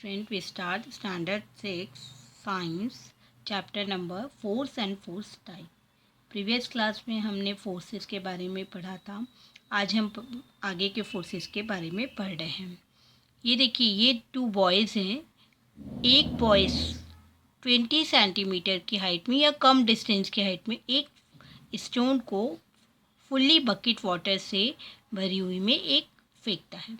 Friend, we start standard 6 science chapter number force and force type. Previous class में हमने forces के बारे में पढ़ा था. आज हम आगे के फोर्सेस के बारे में पढ़ रहे हैं. ये देखिए, ये 2 बॉयज़ हैं. एक बॉयज़ 20 सेंटीमीटर की हाइट में या कम डिस्टेंस की हाइट में एक स्टोन को फुल्ली बकेट वाटर से भरी हुई में एक फेंकता है,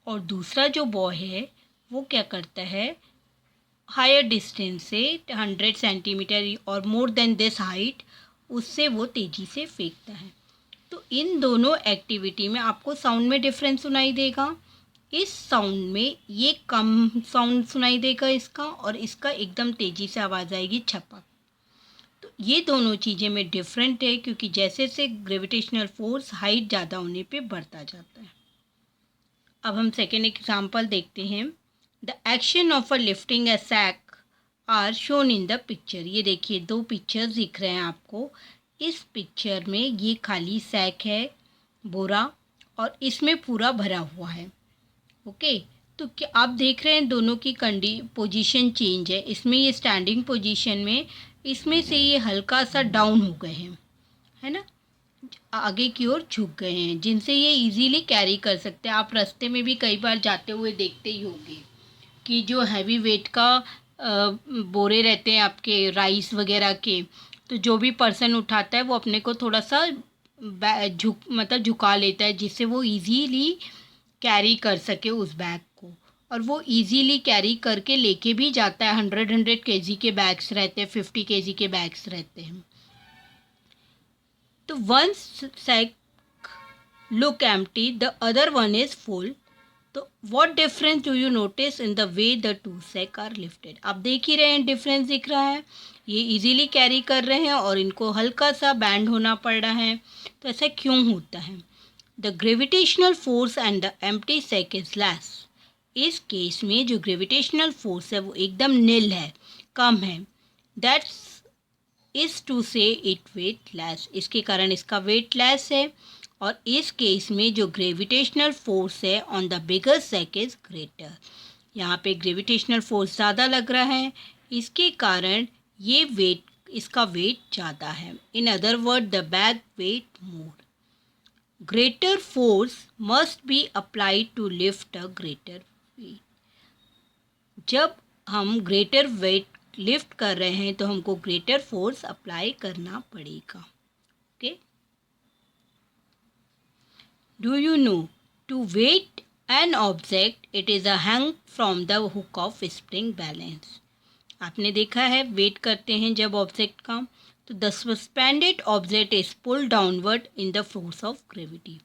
और दूसरा जो बॉय है वो क्या करता है, हायर डिस्टेंस से 100 सेंटीमीटर और मोर देन दिस हाइट, उससे वो तेज़ी से फेंकता है. तो इन दोनों एक्टिविटी में आपको साउंड में डिफरेंस सुनाई देगा. इस साउंड में ये कम साउंड सुनाई देगा इसका, और इसका एकदम तेज़ी से आवाज़ आएगी छपक. तो ये दोनों चीज़ें में डिफरेंट है, क्योंकि जैसे जैसे ग्रेविटेशनल फोर्स हाइट ज़्यादा होने पे बढ़ता जाता है. अब हम सेकेंड एग्जाम्पल देखते हैं. The action of a lifting a sack are shown in the picture. ये देखिए, 2 पिक्चर्स दिख रहे हैं आपको. इस पिक्चर में ये खाली सैक है, बोरा, और इसमें पूरा भरा हुआ है. ओके, तो क्या आप देख रहे हैं दोनों की पोजीशन चेंज है. इसमें ये स्टैंडिंग पोजीशन में, इसमें से ये हल्का सा डाउन हो गए हैं, है ना, आगे की ओर झुक गए हैं, जिनसे ये इजीली कैरी कर सकते हैं. आप रास्ते में भी कई बार जाते हुए देखते ही होंगे कि जो हैवी वेट का बोरे रहते हैं आपके राइस वगैरह के, तो जो भी पर्सन उठाता है वो अपने को थोड़ा सा झुका लेता है, जिससे वो इजीली कैरी कर सके उस बैग को. और वो इजीली कैरी करके लेके भी जाता है. 100 केजी के बैग्स रहते हैं, 50 केजी के बैग्स रहते हैं. तो one sack look empty, the other one is full. तो what difference do you notice in the way the two sack are lifted? आप देख ही रहे हैं, डिफरेंस दिख रहा है. ये इजीली कैरी कर रहे हैं और इनको हल्का सा बैंड होना पड़ रहा है. तो ऐसा क्यों होता है? The gravitational force and the empty sack is less. इस केस में जो ग्रेविटेशनल फोर्स है वो एकदम नील है, कम है. दैट्स इज टू से इट वेट लेस. इसके कारण इसका वेट लेस है. और इस केस में जो ग्रेविटेशनल फोर्स है on the bigger sack is greater. यहाँ पे ग्रेविटेशनल फोर्स ज़्यादा लग रहा है, इसके कारण ये वेट, इसका वेट ज़्यादा है. In other word, the bag weight more. Greater force must be applied to lift a greater weight. जब हम ग्रेटर वेट लिफ्ट कर रहे हैं तो हमको ग्रेटर फोर्स अप्लाई करना पड़ेगा. Okay, Do you know, to weight an object, it is a hang from the hook of spring balance. आपने देखा है, वेट करते हैं जब ऑब्जेक्ट का, तो the suspended object is pull downward in the force of gravity.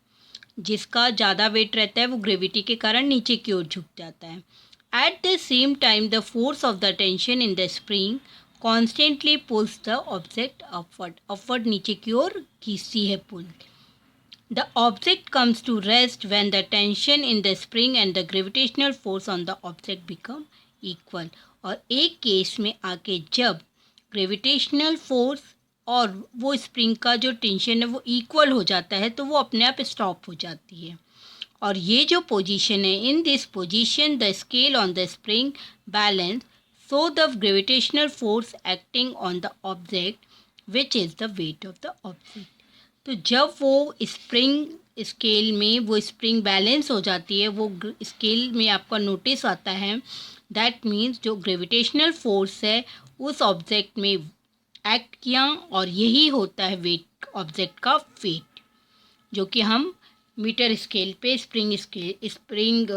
जिसका ज़्यादा वेट रहता है वो ग्रेविटी के कारण नीचे की ओर झुक जाता है. Eight the same time the force of the tension in the spring constantly pulls the object upward नीचे की ओर खींचती है, पुल. The object comes to rest when the tension in the spring and the gravitational force on the object become equal. और एक case में आके जब gravitational force और वो स्प्रिंग का जो टेंशन है वो इक्वल हो जाता है, तो वो अपने आप स्टॉप हो जाती है. और ये जो पोजीशन है, in this position the scale on the spring balance, so the gravitational force acting on the object which is the weight of the object. तो जब वो स्प्रिंग स्केल में वो स्प्रिंग बैलेंस हो जाती है, वो स्केल में आपका नोटिस आता है, दैट मीन्स जो ग्रेविटेशनल फोर्स है उस ऑब्जेक्ट में एक्ट किया, और यही होता है वेट, ऑब्जेक्ट का वेट, जो कि हम मीटर स्केल पे स्प्रिंग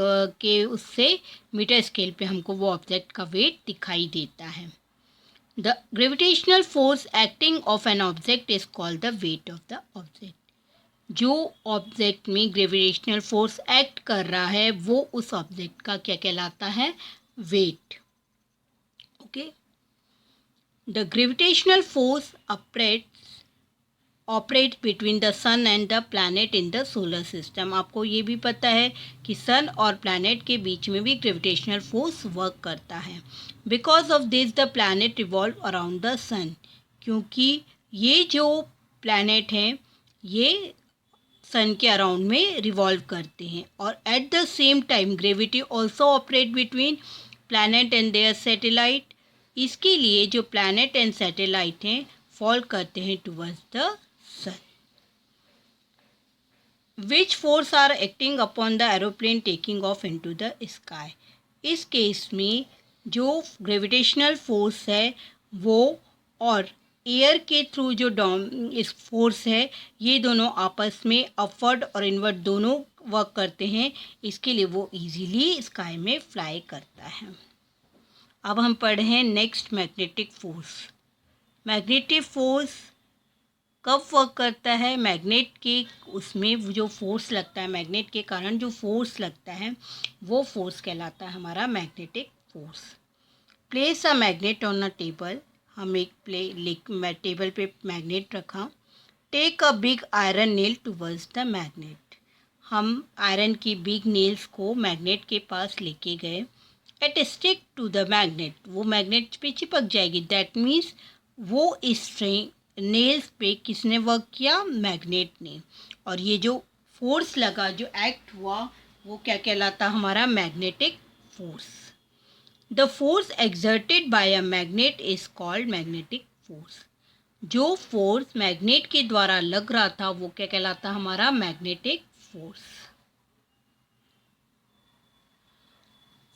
के उससे मीटर स्केल पे हमको वो ऑब्जेक्ट का वेट दिखाई देता है. The gravitational force acting of an object is called the weight of the object. जो ऑब्जेक्ट में ग्रेविटेशनल फोर्स एक्ट कर रहा है वो उस ऑब्जेक्ट का क्या कहलाता है, weight. Okay, the gravitational force operate between the sun and the planet in the solar system. आपको ये भी पता है कि सन और प्लैनेट के बीच में भी ग्रेविटेशनल फोर्स वर्क करता है. Because of this the planet revolve around the sun. क्योंकि ये जो प्लैनेट हैं ये सन के अराउंड में रिवॉल्व करते हैं. और at the same time gravity also operate between planet and their satellite, इसके लिए जो प्लैनेट एंड सैटेलाइट हैं फॉल करते हैं towards the sun. Which force are acting upon the aeroplane taking off into the sky, इस case में जो gravitational force है वो और एयर के थ्रू जो इस फोर्स है, ये दोनों आपस में अपवर्ड और इनवर्ड दोनों वर्क करते हैं, इसके लिए वो इजीली स्काई में फ्लाई करता है। अब हम पढ़े हैं next magnetic force. Magnetic force कब वर्क करता है? मैग्नेट के उसमें जो फोर्स लगता है, मैग्नेट के कारण जो फोर्स लगता है वो फोर्स कहलाता है हमारा magnetic force. Place a magnet on a table, हम एक टेबल पे मैग्नेट रखा। Take a big iron nail towards the magnet, हम आयरन की बिग नेल्स को मैग्नेट के पास लेके गए। It stick to the magnet, वो मैग्नेट पे चिपक जाएगी। दैट मीन्स वो स्ट्रिंग नेल्स पे किसने वर्क किया? मैग्नेट ने। और ये जो फोर्स लगा, जो एक्ट हुआ, वो क्या कहलाता? हमारा magnetic force. The force exerted by a magnet is called magnetic force, जो फोर्स मैग्नेट के द्वारा लग रहा था वो क्या कहलाता? हमारा मैग्नेटिक फोर्स।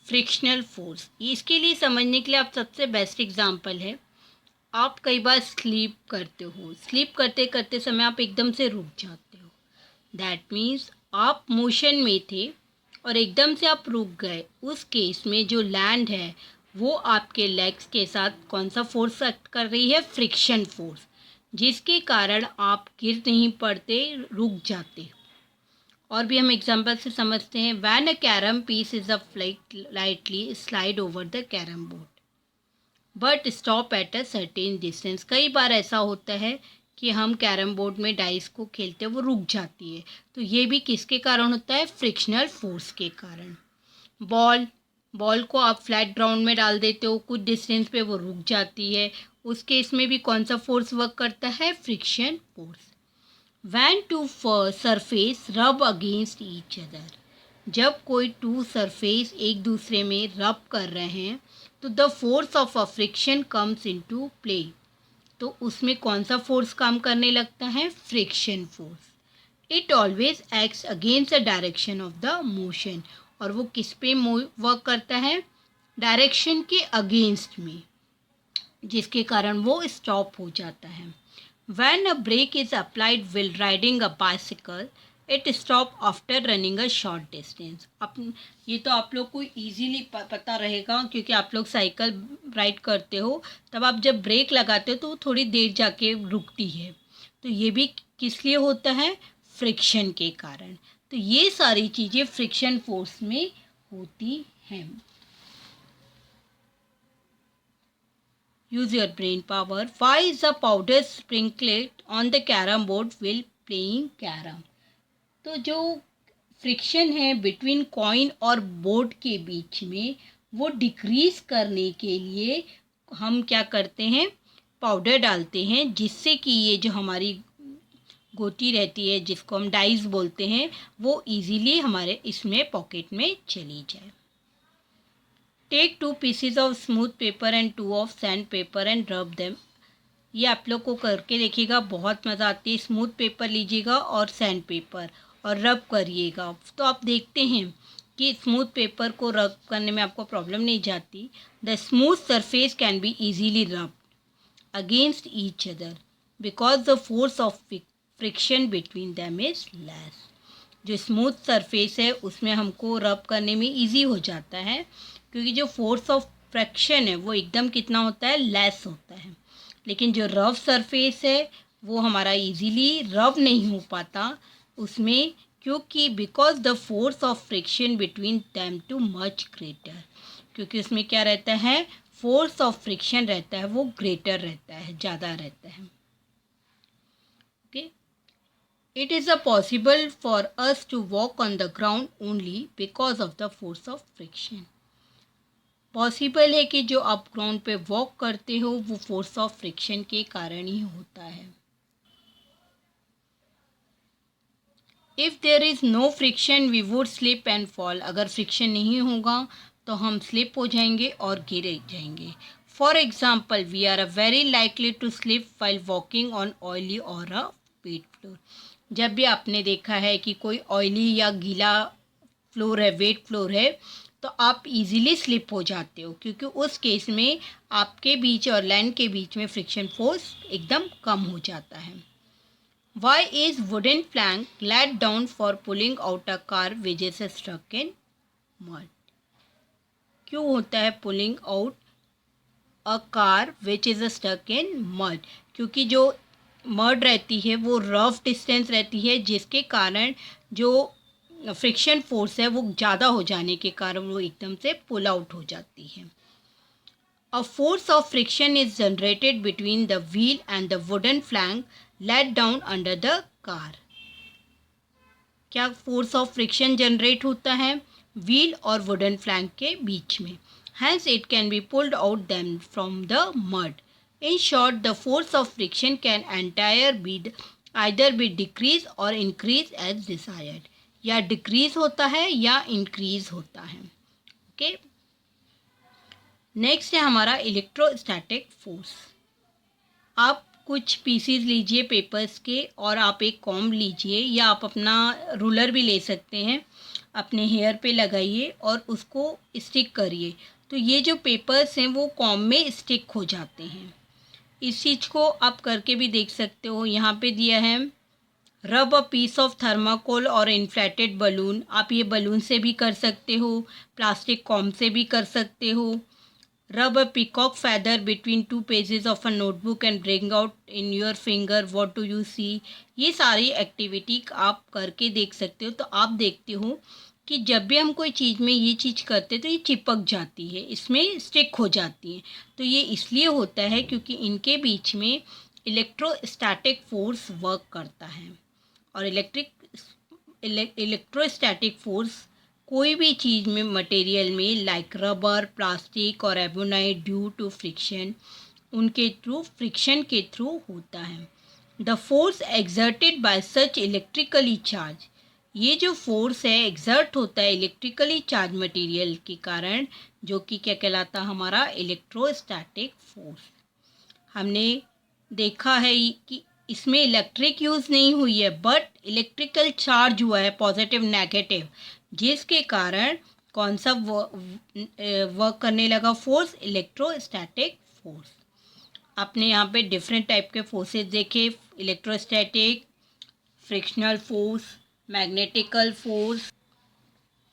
फ्रिक्शनल फोर्स, इसके लिए समझने के लिए आप सबसे बेस्ट एग्जांपल है, आप कई बार स्लीप करते हो, स्लीप करते करते समय आप एकदम से रुक जाते हो। दैट मीन्स आप मोशन में थे और एकदम से आप रुक गए। उस केस में जो लैंड है वो आपके लेग्स के साथ कौन सा फोर्स एक्ट कर रही है? फ्रिक्शन फोर्स, जिसके कारण आप गिर नहीं पड़ते, रुक जाते। और भी हम एग्जांपल से समझते हैं। When a carrom piece is a lightly slide over the carrom board but stop at a certain distance, कई बार ऐसा होता है कि हम कैरम बोर्ड में डाइस को खेलते हैं, वो रुक जाती है, तो ये भी किसके कारण होता है? फ्रिक्शनल फोर्स के कारण। बॉल को आप फ्लैट ग्राउंड में डाल देते हो, कुछ डिस्टेंस पे वो रुक जाती है, उस केस में भी कौन सा फोर्स वर्क करता है? Friction force. When two surface rub against each other, जब कोई टू सरफेस एक दूसरे में रब कर रहे हैं तो the force of a friction comes into play, तो उसमें कौन सा फोर्स काम करने लगता है? Friction force. It always acts against the direction of the motion, और वो किस पे वर्क करता है? डायरेक्शन के अगेंस्ट में, जिसके कारण वो स्टॉप हो जाता है। When a brake is applied while riding a bicycle, it stop after running a short distance. ये तो आप लोग को इजीली पता रहेगा, क्योंकि आप लोग साइकिल राइड करते हो, तब आप जब ब्रेक लगाते हो तो वो थोड़ी देर जाके रुकती है, तो ये भी किस लिए होता है? फ्रिक्शन के कारण। तो ये सारी चीज़ें फ्रिक्शन फोर्स में होती हैं। Use your brain power. Why is the powder sprinkled on the carom board while playing carom? तो जो फ्रिक्शन है बिटवीन कॉइन और बोर्ड के बीच में, वो डिक्रीज करने के लिए हम क्या करते हैं? पाउडर डालते हैं, जिससे कि ये जो हमारी गोटी रहती है, जिसको हम डाइस बोलते हैं, वो इजीली हमारे इसमें पॉकेट में चली जाए। Take 2 pieces of smooth paper and 2 of sand paper and rub them, ये आप लोग को करके देखिएगा, बहुत मज़ा आती है। स्मूथ पेपर लीजिएगा और सैंड पेपर और रब करिएगा, तो आप देखते हैं कि स्मूथ पेपर को रब करने में आपको प्रॉब्लम नहीं जाती। The smooth surface can be easily rub against each other because the force of friction between them is less. जो स्मूथ सरफेस है उसमें हमको रब करने में ईजी हो जाता है, क्योंकि जो फोर्स ऑफ फ्रिक्शन है वो एकदम कितना होता है? लेस होता है। लेकिन जो रफ सरफेस है वो हमारा इजीली रब नहीं हो पाता उसमें, क्योंकि because the force of friction between them too much greater, क्योंकि उसमें क्या रहता है? फोर्स ऑफ फ्रिक्शन रहता है, वो ग्रेटर रहता है, ज़्यादा रहता है। Okay, it is a possible for us to walk on the ground only because of the force of friction. Possible है कि जो आप ग्राउंड पे वॉक करते हो वो फोर्स ऑफ फ्रिक्शन के कारण ही होता है। If there is no friction we would slip and fall, अगर फ्रिक्शन नहीं होगा तो हम स्लिप हो जाएंगे और गिर जाएंगे। For example, we are very likely to slip while walking on oily और अ वेट फ्लोर। जब भी आपने देखा है कि कोई ऑयली या गीला फ्लोर है, वेट फ्लोर है, तो आप इजीली स्लिप हो जाते हो, क्योंकि उस केस में आपके बीच और लैंड के बीच में फ्रिक्शन फोर्स एकदम कम हो जाता है। Why is wooden plank let down for pulling out a car which is stuck in mud? क्यों होता है pulling out a car which is stuck in mud? क्योंकि जो मड रहती है वो रफ डिस्टेंस रहती है, जिसके कारण जो फ्रिक्शन फोर्स है वो ज़्यादा हो जाने के कारण वो एकदम से पुल आउट हो जाती है। A force of friction is generated between the wheel and the wooden plank let down under the car. क्या फोर्स ऑफ फ्रिक्शन जनरेट होता है? व्हील और वुडन फ्लैंक के बीच में। Hence it can be pulled out them from the mud. In short, the force of friction can either be decrease or increase as desired. या decrease होता है या increase होता है। ओके, नेक्स्ट है हमारा इलेक्ट्रोस्टैटिक फोर्स। आप कुछ पीसीज लीजिए पेपर्स के और आप एक कॉम्ब लीजिए, या आप अपना रूलर भी ले सकते हैं, अपने हेयर पे लगाइए और उसको स्टिक करिए, तो ये जो पेपर्स हैं वो कॉम्ब में स्टिक हो जाते हैं। इस चीज़ को आप करके भी देख सकते हो। यहाँ पे दिया है रब अ पीस ऑफ थर्माकोल और इन्फ्लेटेड बलून। आप ये बलून से भी कर सकते हो, प्लास्टिक कॉम्ब से भी कर सकते हो। Rub a peacock feather between two pages of a notebook and bring out in your finger what do you see. ये सारी एक्टिविटी आप करके देख सकते हो। तो आप देखते हो कि जब भी हम कोई चीज़ में ये चीज़ करते तो ये चिपक जाती है, इसमें स्टिक हो जाती है। तो ये इसलिए होता है क्योंकि इनके बीच में इलेक्ट्रोस्टैटिक फोर्स वर्क करता है। और इलेक्ट्रोस्टैटिक फोर्स कोई भी चीज़ में, मटेरियल में, लाइक रबर, प्लास्टिक और एबोनाइट, ड्यू टू फ्रिक्शन, उनके थ्रू, फ्रिक्शन के थ्रू होता है। The force exerted by such electrically charge, ये जो फोर्स है एक्सर्ट होता है इलेक्ट्रिकली चार्ज मटेरियल के कारण, जो कि क्या कहलाता है हमारा इलेक्ट्रोस्टैटिक फोर्स। हमने देखा है कि इसमें इलेक्ट्रिक यूज़ नहीं हुई है, बट इलेक्ट्रिकल चार्ज हुआ है, पॉजिटिव नेगेटिव, जिसके कारण कौन सा वर्क करने लगा फोर्स, इलेक्ट्रोस्टैटिक फोर्स। आपने यहाँ पे डिफरेंट टाइप के फोर्सेस देखे, electrostatic, frictional force, magnetical force,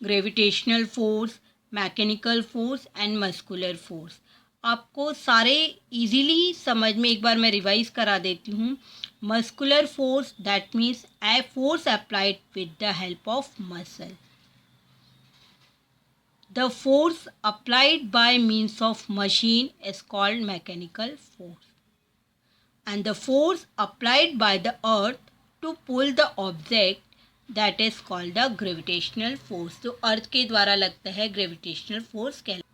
gravitational force, mechanical force and muscular force. आपको सारे इजीली समझ में एक बार मैं रिवाइज करा देती हूँ। Muscular force, that means a force applied with the help of muscle. The force applied by means of machine is called mechanical force. And the force applied by the earth to pull the object, that is called the gravitational force. तो अर्थ के द्वारा लगता है gravitational force कहलाता है।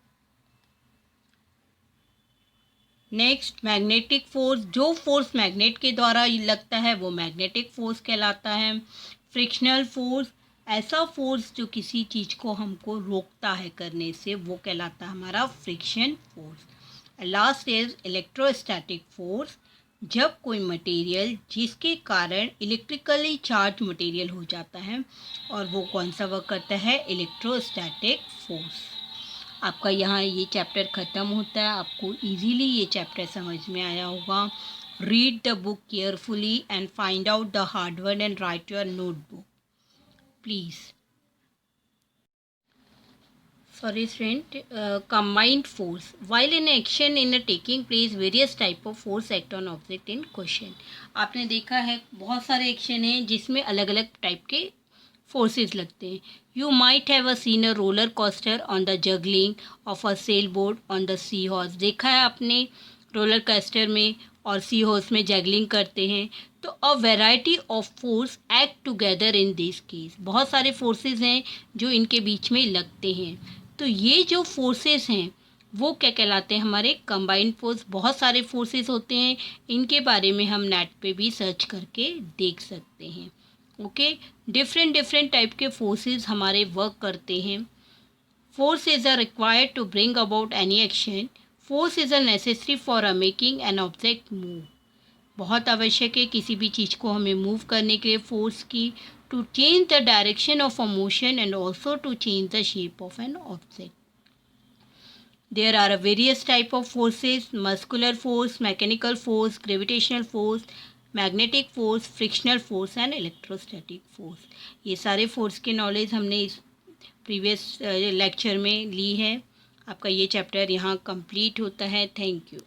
Next, magnetic force, जो force magnet के द्वारा लगता है वो मैग्नेटिक फोर्स कहलाता है। फ्रिक्शनल फोर्स, ऐसा फोर्स जो किसी चीज़ को हमको रोकता है करने से, वो कहलाता है हमारा friction force. Last is electrostatic force, जब कोई मटेरियल जिसके कारण इलेक्ट्रिकली चार्ज मटेरियल हो जाता है, और वो कौन सा वर्क करता है, इलेक्ट्रोस्टैटिक फोर्स। आपका यहाँ ये चैप्टर ख़त्म होता है। आपको इजीली ये चैप्टर समझ में आया होगा। Read the book carefully and find out the hard word and right your notebook please. Sorry student, combined force, while in action in a taking place various type of force act on object in question. आपने देखा है बहुत सारे action हैं जिसमें अलग अलग type के फोर्सेस लगते हैं। You might have seen a roller coaster on the juggling of a sailboat on the sea horse. देखा है आपने रोलर कोस्टर में और सी हॉर्स में जैगलिंग करते हैं। तो a variety of force act together in this case, बहुत सारे फोर्सेस हैं जो इनके बीच में लगते हैं। तो ये जो फोर्सेस हैं वो क्या कहलाते हैं, हमारे कंबाइंड फोर्स। बहुत सारे फोर्सेस होते हैं, इनके बारे में हम नेट पे भी सर्च करके देख सकते हैं। ओके, डिफरेंट टाइप के फोर्सेस हमारे वर्क करते हैं। Force is a required to bring about any action. Force is a necessary for a making an object move. बहुत आवश्यक है किसी भी चीज़ को हमें मूव करने के लिए फोर्स की, to change the direction of a motion and also to change the shape of an object. There are various type of forces: muscular force, mechanical force, gravitational force, magnetic force, frictional force and electrostatic force. ये सारे force की knowledge हमने इस previous lecture में ली है. आपका ये chapter यहाँ कंप्लीट होता है. Thank you.